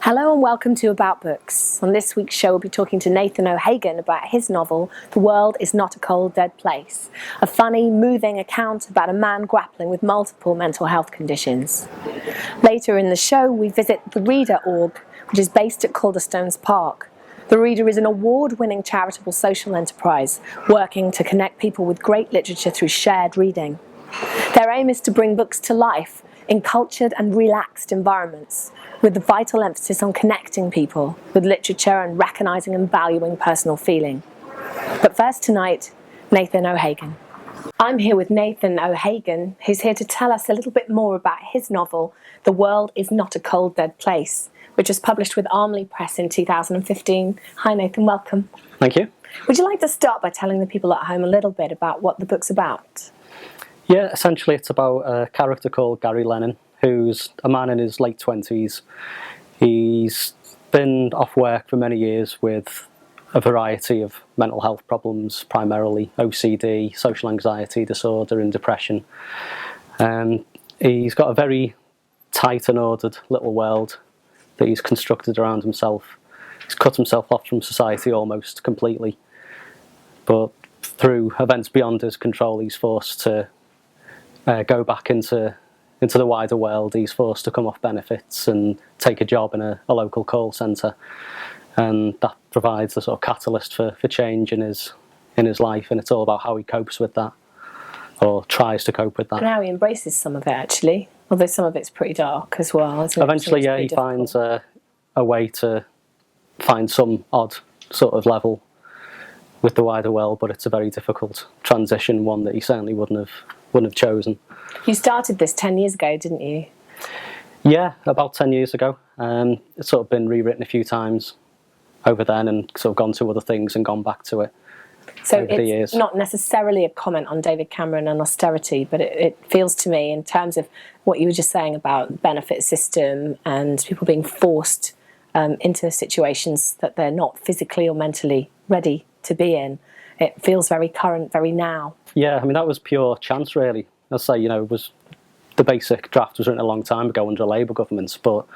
Hello and welcome to About Books. On this week's show we'll be talking to Nathan O'Hagan about his novel, The World is Not a Cold Dead Place, a funny, moving account about a man grappling with multiple mental health conditions. Later in the show we visit the Reader Org, which is based at Calderstones Park. The Reader is an award-winning charitable social enterprise working to connect people with great literature through shared reading. Their aim is to bring books to life in cultured and relaxed environments, with the vital emphasis on connecting people with literature and recognising and valuing personal feeling. But first tonight, Nathan O'Hagan. I'm here with Nathan O'Hagan, who's here to tell us a little bit more about his novel, The World is Not a Cold Dead Place, which was published with Armley Press in 2015. Hi Nathan, welcome. Thank you. Would you like to start by telling the people at home a little bit about what the book's about? Yeah, essentially it's about a character called Gary Lennon, who's a man in his late 20s. He's been off work for many years with a variety of mental health problems, primarily OCD, social anxiety disorder and depression. He's got a very tight and ordered little world that he's constructed around himself. He's cut himself off from society almost completely, but through events beyond his control he's forced to go back into the wider world. He's forced to come off benefits and take a job in a local call centre, and that provides a sort of catalyst for change in his life, and it's all about how he copes with that, or tries to cope with that. And how he embraces some of it actually, although some of it's pretty dark as well, isn't it? Eventually, yeah, he finds a way to find some odd sort of level with the wider world, but it's a very difficult transition, one that he certainly wouldn't have chosen. You started this 10 years ago, didn't you? Yeah, about 10 years ago. It's sort of been rewritten a few times over then and sort of gone to other things and gone back to it over the years. It's not necessarily a comment on David Cameron and austerity, but it feels to me, in terms of what you were just saying about the benefit system and people being forced into situations that they're not physically or mentally ready to be in, it feels very current, very now. Yeah, I mean, that was pure chance, really. I'll say, it was the basic draft was written a long time ago under a Labour government, but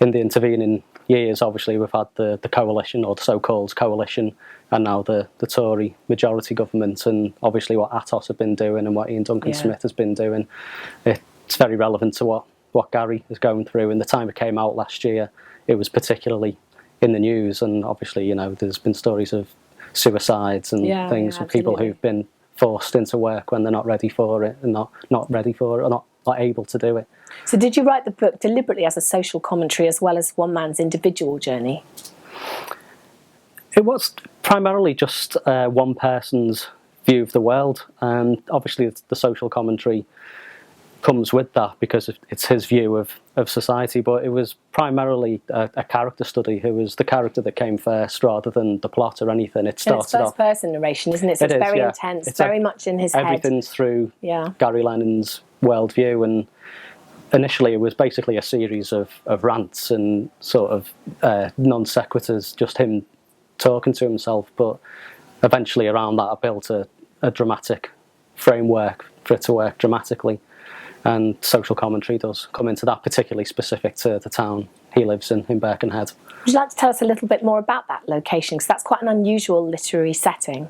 in the intervening years, obviously, we've had the coalition, or the so-called coalition, and now the Tory majority government, and obviously what Atos have been doing and what Ian Duncan Smith has been doing. It's very relevant to what Gary is going through. In the time it came out last year, it was particularly in the news, and obviously, there's been stories of suicides and things with people who've been forced into work when they're not ready for it, and not ready for it, or not able to do it. So did you write the book deliberately as a social commentary as well as one man's individual journey? It was primarily just one person's view of the world, and obviously the social commentary comes with that because it's his view of society, but it was primarily a character study. Who was the character that came first rather than the plot or anything. It started it's first person narration, isn't it? So it's very intense, it's very much in his head. Everything's through Gary Lennon's worldview, and initially it was basically a series of rants and sort of non sequiturs, just him talking to himself, but eventually around that I built a dramatic framework for it to work dramatically. And social commentary does come into that, particularly specific to the town he lives in Birkenhead. Would you like to tell us a little bit more about that location? Because that's quite an unusual literary setting.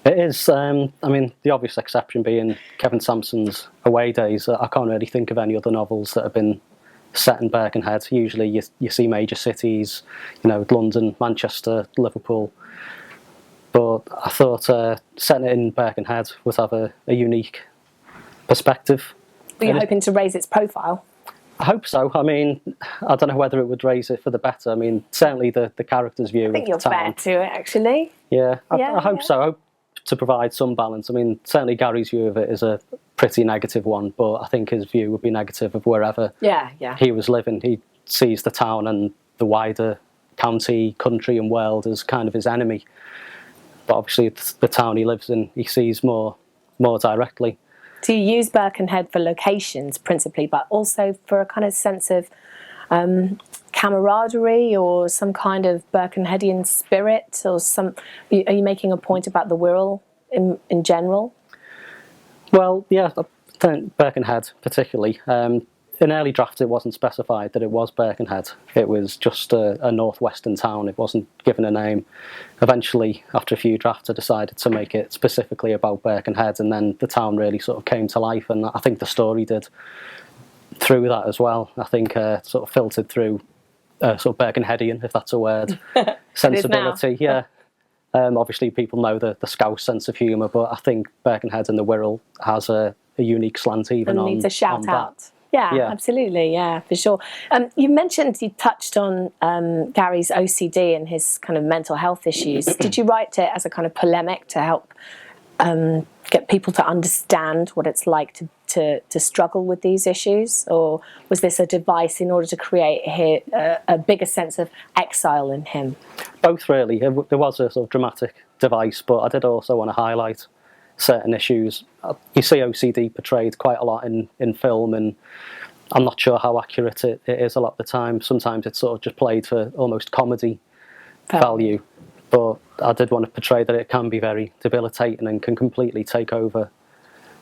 It is. I mean, the obvious exception being Kevin Sampson's Away Days. I can't really think of any other novels that have been set in Birkenhead. Usually you see major cities, London, Manchester, Liverpool. But I thought setting it in Birkenhead would have a unique perspective. Were you hoping to raise its profile? I hope so. I mean, I don't know whether it would raise it for the better. I mean, certainly the character's view of the town. I think you're fair to it, actually. Yeah, I hope so. I hope to provide some balance. I mean, certainly Gary's view of it is a pretty negative one, but I think his view would be negative of wherever he was living. He sees the town and the wider county, country and world as kind of his enemy. But obviously it's the town he lives in, he sees more directly. So you use Birkenhead for locations principally, but also for a kind of sense of camaraderie or some kind of Birkenheadian spirit, or are you making a point about the Wirral in general? Well, yeah, Birkenhead particularly. in early drafts it wasn't specified that it was Birkenhead. It was just a northwestern town. It wasn't given a name. Eventually, after a few drafts, I decided to make it specifically about Birkenhead, and then the town really sort of came to life, and I think the story did through that as well. I think sort of filtered through sort of Birkenheadian, if that's a word, sensibility. Yeah. Obviously, people know the Scouse sense of humour, but I think Birkenhead and the Wirral has a unique slant even and on needs a shout on out. that. Yeah, absolutely. Yeah, for sure. You mentioned you touched on Gary's OCD and his kind of mental health issues. Did you write it as a kind of polemic to help get people to understand what it's like to struggle with these issues, or was this a device in order to create a bigger sense of exile in him? Both, really. There was a sort of dramatic device, but I did also want to highlight certain issues. You see OCD portrayed quite a lot in film, and I'm not sure how accurate it is a lot of the time. Sometimes it's sort of just played for almost comedy value, but I did want to portray that it can be very debilitating and can completely take over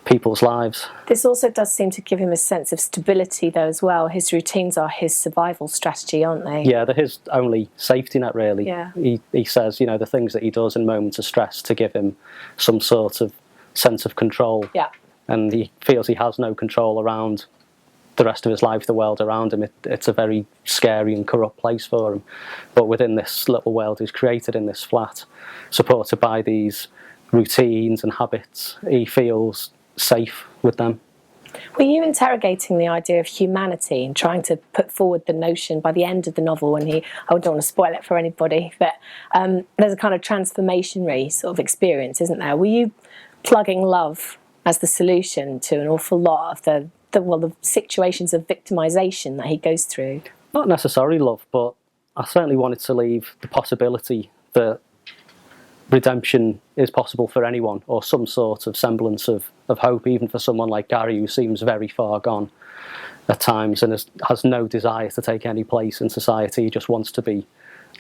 people's lives. This also does seem to give him a sense of stability though as well. His routines are his survival strategy, aren't they? Yeah, they're his only safety net, really. Yeah. He says, the things that he does in moments of stress to give him some sort of sense of control. Yeah. And he feels he has no control around the rest of his life, the world around him. It's a very scary and corrupt place for him. But within this little world he's created in this flat, supported by these routines and habits, he feels safe with them. Were you interrogating the idea of humanity and trying to put forward the notion by the end of the novel when I don't want to spoil it for anybody, but there's a kind of transformationary sort of experience, isn't there? Were you plugging love as the solution to an awful lot of the situations of victimization that he goes through? Not necessarily love, but I certainly wanted to leave the possibility that redemption is possible for anyone, or some sort of semblance of hope, even for someone like Gary, who seems very far gone at times and has no desire to take any place in society. He just wants to be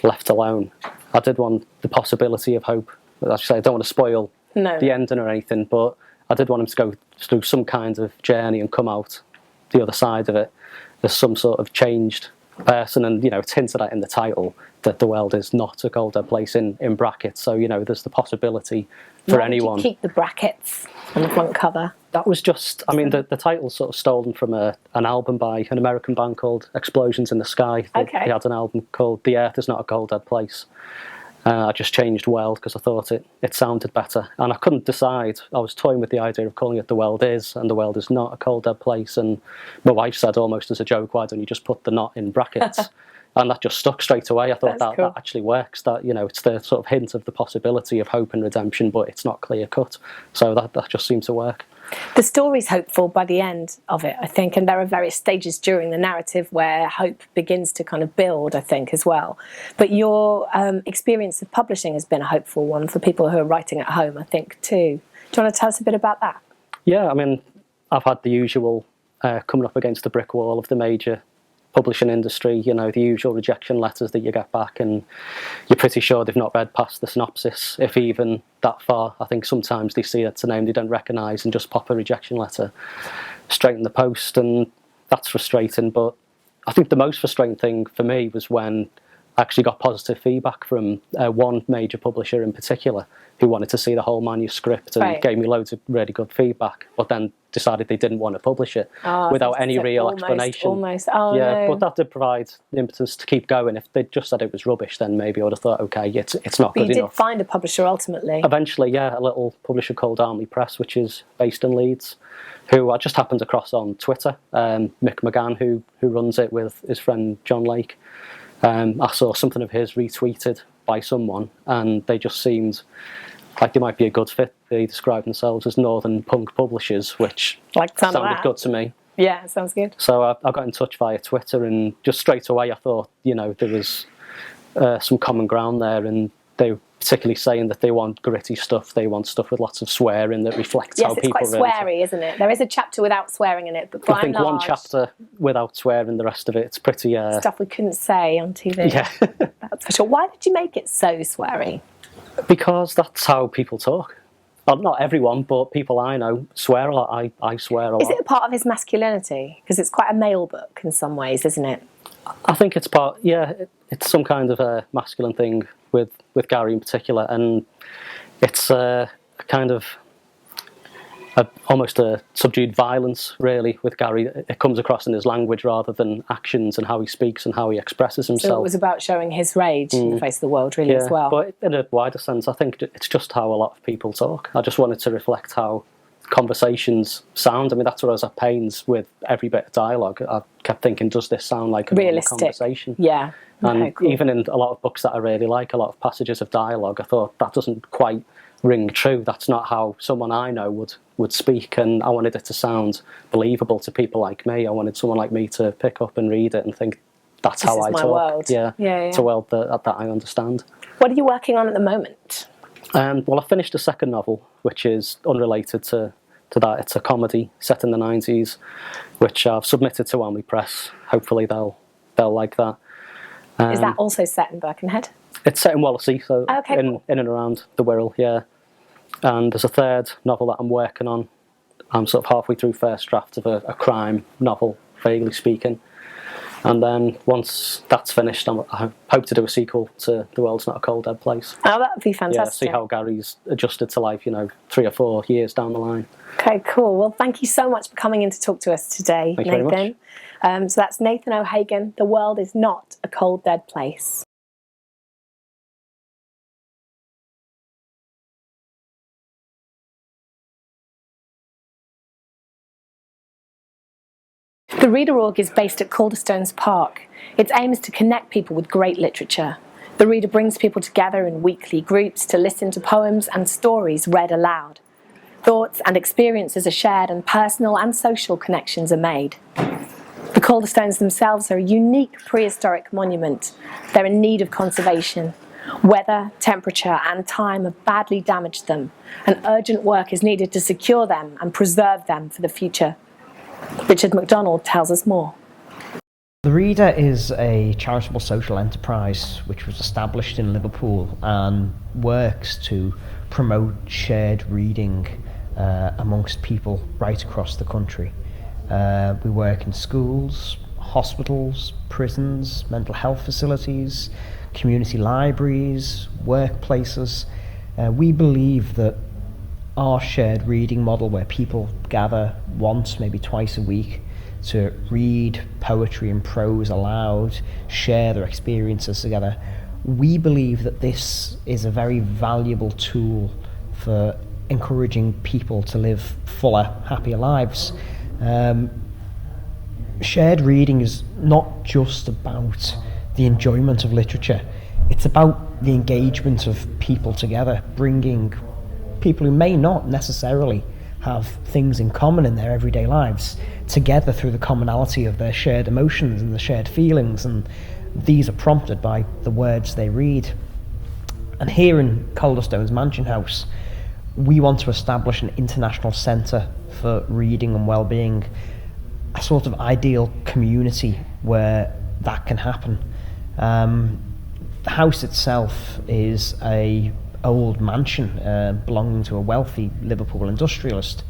left alone. I did want the possibility of hope. As I say, I don't want to spoil the ending or anything, but I did want him to go through some kind of journey and come out the other side of it as some sort of changed person. And it's hinted at in the title that the world is not a cold dead place in brackets, so there's the possibility for anyone. Why did you keep the brackets on the front cover? That was just, the title's sort of stolen from an album by an American band called Explosions in the Sky. They had an album called The Earth is Not a Cold Dead Place. I just changed world because I thought it sounded better, and I couldn't decide. I was toying with the idea of calling it The World Is, and the world is not a cold dead place, and my wife said almost as a joke, why don't you just put the not in brackets? And that just stuck straight away. I thought that actually works, that it's the sort of hint of the possibility of hope and redemption, but it's not clear cut, so that just seemed to work. The story's hopeful by the end of it, I think, and there are various stages during the narrative where hope begins to kind of build, I think, as well. But your experience of publishing has been a hopeful one for people who are writing at home, I think, too. Do you want to tell us a bit about that? Yeah, I've had the usual coming up against the brick wall of the major publishing industry, the usual rejection letters that you get back, and you're pretty sure they've not read past the synopsis, if even that far. I think sometimes they see it's a name they don't recognise and just pop a rejection letter straight in the post, and that's frustrating. But I think the most frustrating thing for me was when I actually got positive feedback from one major publisher in particular, who wanted to see the whole manuscript and gave me loads of really good feedback, but then decided they didn't want to publish it without any real explanation. But that did provide the impetus to keep going. If they'd just said it was rubbish, then maybe I would have thought, okay, it's not good enough. But you did find a publisher ultimately? Eventually, yeah, a little publisher called Army Press, which is based in Leeds, who I just happened across on Twitter. Mick McGann, who runs it with his friend John Lake. I saw something of his retweeted by someone, and they just seemed like they might be a good fit. They describe themselves as Northern Punk Publishers, which sounded good to me. Yeah, sounds good. So I got in touch via Twitter, and just straight away I thought, there was some common ground there, and they were particularly saying that they want gritty stuff, they want stuff with lots of swearing that reflects how people... Yes, it's quite sweary, isn't it? There is a chapter without swearing in it, but I think one chapter without swearing, the rest of it's pretty... stuff we couldn't say on TV. Yeah. That's for sure. Why did you make it so sweary? Because that's how people talk. well, not everyone, but people I know swear a lot. I swear a lot. Is it a part of his masculinity? Because it's quite a male book in some ways, isn't it? I think it's part, yeah, it's some kind of a masculine thing with Gary in particular, and it's a kind of almost a subdued violence, really, with Gary. It comes across in his language rather than actions and how he speaks and how he expresses himself. So it was about showing his rage in the face of the world, really, as well. But in a wider sense, I think it's just how a lot of people talk. I just wanted to reflect how conversations sound. I mean, that's what I was at pains with every bit of dialogue. I kept thinking, does this sound like a normal conversation? Yeah. And even in a lot of books that I really like, a lot of passages of dialogue, I thought that doesn't quite ring true. That's not how someone I know would speak, and I wanted it to sound believable to people like me. I wanted someone like me to pick up and read it and think, that's how I talk. World. Yeah. It's a world that I understand. What are you working on at the moment? Well, I finished a second novel, which is unrelated to that. It's a comedy set in the 90s, which I've submitted to Almy Press. Hopefully they'll like that. Is that also set in Birkenhead? It's set in Wallasey, so cool. in and around the Wirral, yeah. And there's a third novel that I'm working on. I'm sort of halfway through first draft of a crime novel, vaguely speaking. And then once that's finished, I hope to do a sequel to The World's Not a Cold Dead Place. Oh, that would be fantastic. Yeah, see how Gary's adjusted to life, 3 or 4 years down the line. Okay, cool. Well, thank you so much for coming in to talk to us today, Thank you Nathan. very much. So that's Nathan O'Hagan, The World is Not a Cold Dead Place. The Reader Org is based at Calderstones Park. Its aim is to connect people with great literature. The Reader brings people together in weekly groups to listen to poems and stories read aloud. Thoughts and experiences are shared, and personal and social connections are made. The Calderstones themselves are a unique prehistoric monument. They're in need of conservation. Weather, temperature and time have badly damaged them, and urgent work is needed to secure them and preserve them for the future. Richard MacDonald tells us more. The Reader is a charitable social enterprise which was established in Liverpool and works to promote shared reading amongst people right across the country. We work in schools, hospitals, prisons, mental health facilities, community libraries, workplaces. We believe that our shared reading model, where people gather once, maybe twice a week, to read poetry and prose aloud, share their experiences together, we believe that this is a very valuable tool for encouraging people to live fuller, happier lives. Shared reading is not just about the enjoyment of literature, it's about the engagement of people together, bringing people who may not necessarily have things in common in their everyday lives together through the commonality of their shared emotions and the shared feelings, and these are prompted by the words they read. And here in Calderstones Mansion House, we want to establish an international centre for reading and well-being, a sort of ideal community where that can happen. The house itself is a old mansion belonging to a wealthy Liverpool industrialist.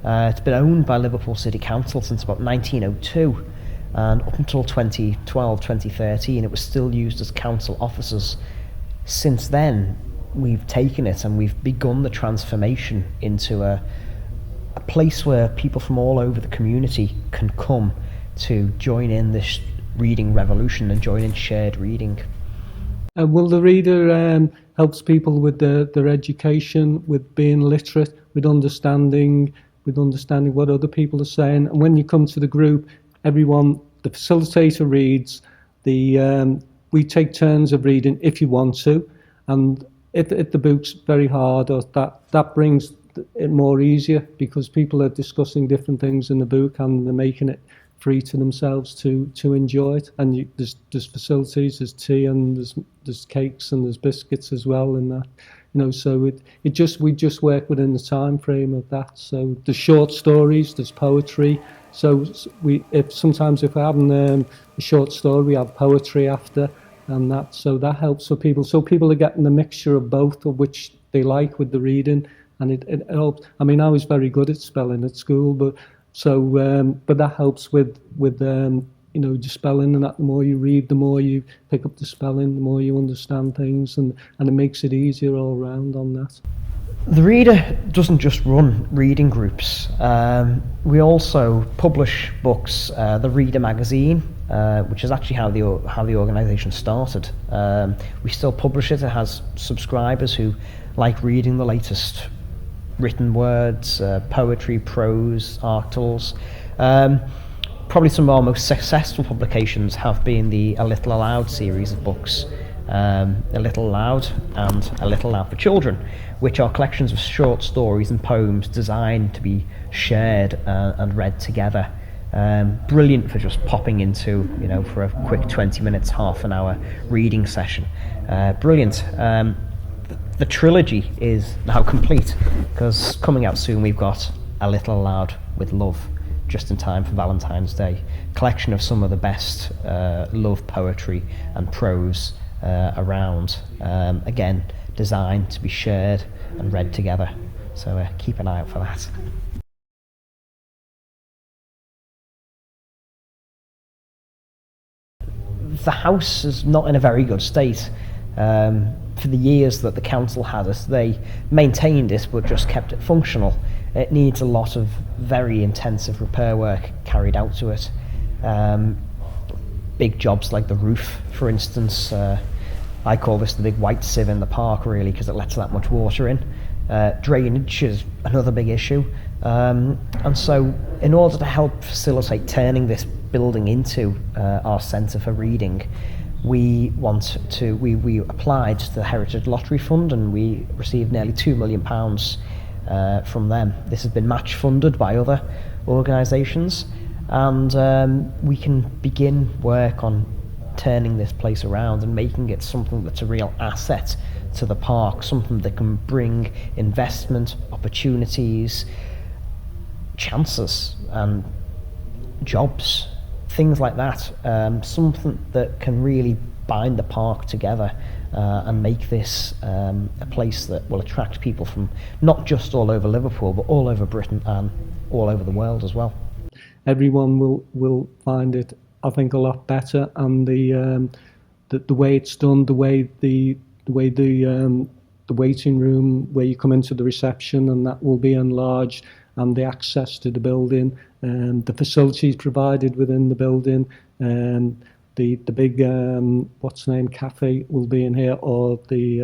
It's been owned by Liverpool City Council since about 1902, and up until 2012, 2013 it was still used as council offices. Since then we've taken it and we've begun the transformation into a place where people from all over the community can come to join in this reading revolution and join in shared reading. Will the Reader helps people with their education, with being literate, with understanding what other people are saying? And when you come to the group, everyone, the facilitator reads, we take turns of reading if you want to, and if the book's very hard, or that brings it more easier, because people are discussing different things in the book and they're making it free to themselves to enjoy it. And there's facilities, there's tea, and there's cakes and there's biscuits as well, and that, so we just work within the time frame of that. So there's short stories, there's poetry. So if we're having a short story, we have poetry after, and that helps for people. So people are getting the mixture of both, of which they like with the reading, and it helps. I mean, I was very good at spelling at school, but that helps with the spelling, and that the more you read, the more you pick up the spelling, the more you understand things, and it makes it easier all round on that. The Reader doesn't just run reading groups. We also publish books. The Reader magazine, which is actually how the organisation started. We still publish it. It has subscribers who like reading the latest written words, poetry, prose, articles. Probably some of our most successful publications have been the A Little Aloud series of books. A Little Aloud and A Little Aloud for Children, which are collections of short stories and poems designed to be shared and read together. Brilliant for just popping into, for a quick 20 minutes, half an hour reading session. Brilliant. The trilogy is now complete, because coming out soon we've got A Little Aloud with Love, just in time for Valentine's Day. Collection of some of the best love poetry and prose around. Again, designed to be shared and read together. So keep an eye out for that. The house is not in a very good state. For the years that the council had us, they maintained it but just kept it functional. It needs a lot of very intensive repair work carried out to it. Big jobs like the roof, for instance. I call this the big white sieve in the park, really, because it lets that much water in. Drainage is another big issue. And so in order to help facilitate turning this building into our centre for reading, we applied to the Heritage Lottery Fund, and we received nearly £2 million from them. This has been match funded by other organisations, and we can begin work on turning this place around and making it something that's a real asset to the park, something that can bring investment, opportunities, chances and jobs, things like that. Something that can really bind the park together and make this a place that will attract people from not just all over Liverpool, but all over Britain and all over the world as well. Everyone will find it, I think, a lot better, and the way it's done, the way the waiting room where you come into the reception, and that will be enlarged, and the access to the building, and the facilities provided within the building, and the big cafe will be in here, or the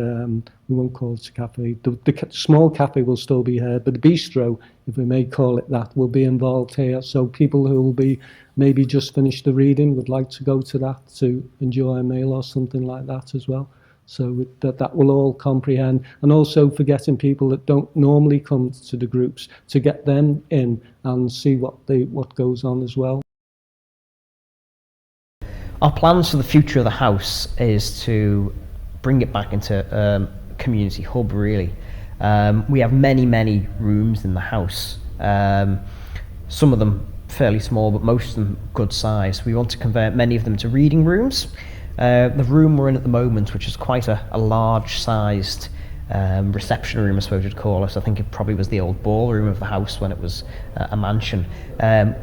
we won't call it a cafe. The small cafe will still be here, but the bistro, if we may call it that, will be involved here. So people who will be maybe just finished the reading would like to go to that to enjoy a meal or something like that as well. So that will all comprehend, and also for getting people that don't normally come to the groups, to get them in and see what goes on as well. Our plans for the future of the house is to bring it back into a community hub, really. We have many rooms in the house, some of them fairly small, but most of them good size. We want to convert many of them to reading rooms. The room we're in at the moment, which is quite a large-sized reception room, I suppose you'd call it. I think it probably was the old ballroom of the house when it was a mansion.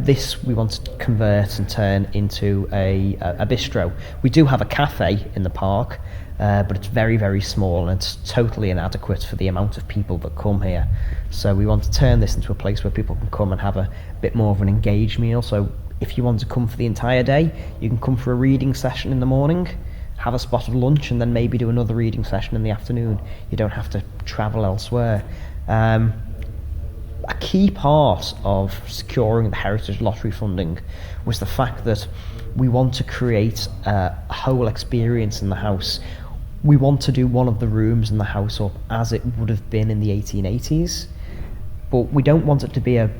This we want to convert and turn into a bistro. We do have a cafe in the park, but it's very small, and it's totally inadequate for the amount of people that come here. So we want to turn this into a place where people can come and have a bit more of an engaged meal. So if you want to come for the entire day, you can come for a reading session in the morning, have a spot of lunch, and then maybe do another reading session in the afternoon. You don't have to travel elsewhere. A key part of securing the Heritage Lottery funding was the fact that we want to create a whole experience in the house. We want to do one of the rooms in the house up as it would have been in the 1880s, but we don't want it to be a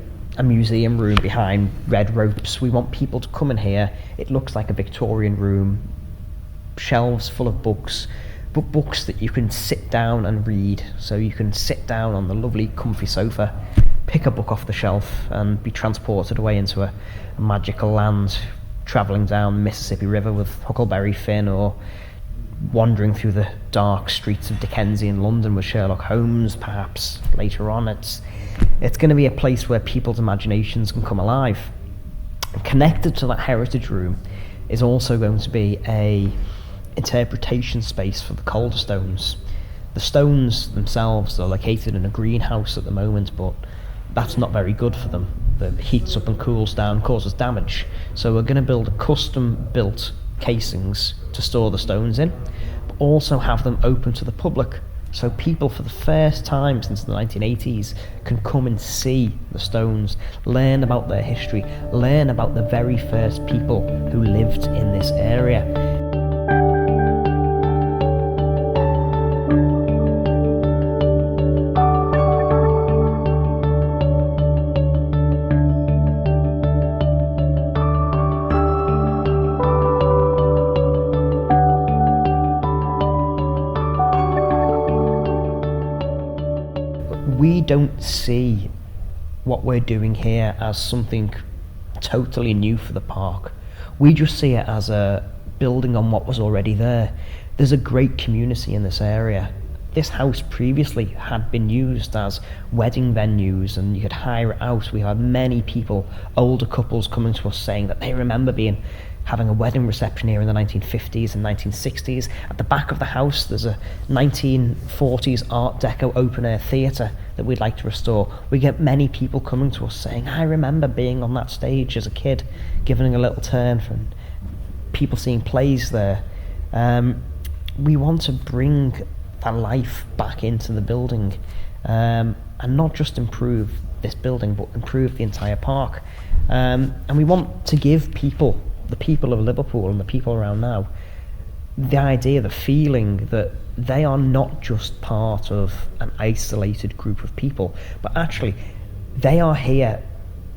museum room behind red ropes. We want people to come in here. It looks like a Victorian room, shelves full of books, but books that you can sit down and read. So you can sit down on the lovely comfy sofa, pick a book off the shelf, and be transported away into a magical land, travelling down the Mississippi River with Huckleberry Finn, or wandering through the dark streets of Dickensian London with Sherlock Holmes, perhaps later on. It's going to be a place where people's imaginations can come alive. And connected to that heritage room is also going to be a interpretation space for the Calderstones. The stones themselves are located in a greenhouse at the moment, but that's not very good for them. The heats up and cools down, causes damage. So we're going to build custom-built casings to store the stones in, but also have them open to the public, so people for the first time since the 1980s can come and see the stones, learn about their history, learn about the very first people who lived in this area. We don't see what we're doing here as something totally new for the park. We just see it as a building on what was already there. There's a great community in this area. This house previously had been used as wedding venues, and you could hire it out. We had many people, older couples, coming to us saying that they remember having a wedding reception here in the 1950s and 1960s. At the back of the house there's a 1940s Art Deco open-air theatre that we'd like to restore. We get many people coming to us saying, I remember being on that stage as a kid, giving a little turn, from people seeing plays there. We want to bring that life back into the building, and not just improve this building, but improve the entire park. And we want to give the people of Liverpool and the people around now, the idea, the feeling that they are not just part of an isolated group of people, but actually they are here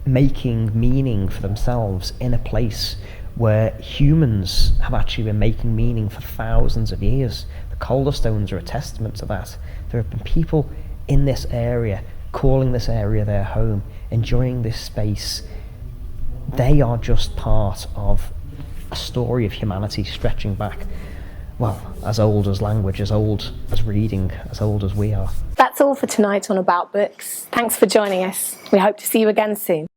making meaning for themselves in a place where humans have actually been making meaning for thousands of years. The Calderstones are a testament to that. There have been people in this area calling this area their home, enjoying this space. They are just part of a story of humanity stretching back, well, as old as language, as old as reading, as old as we are. That's all for tonight on About Books. Thanks for joining us. We hope to see you again soon.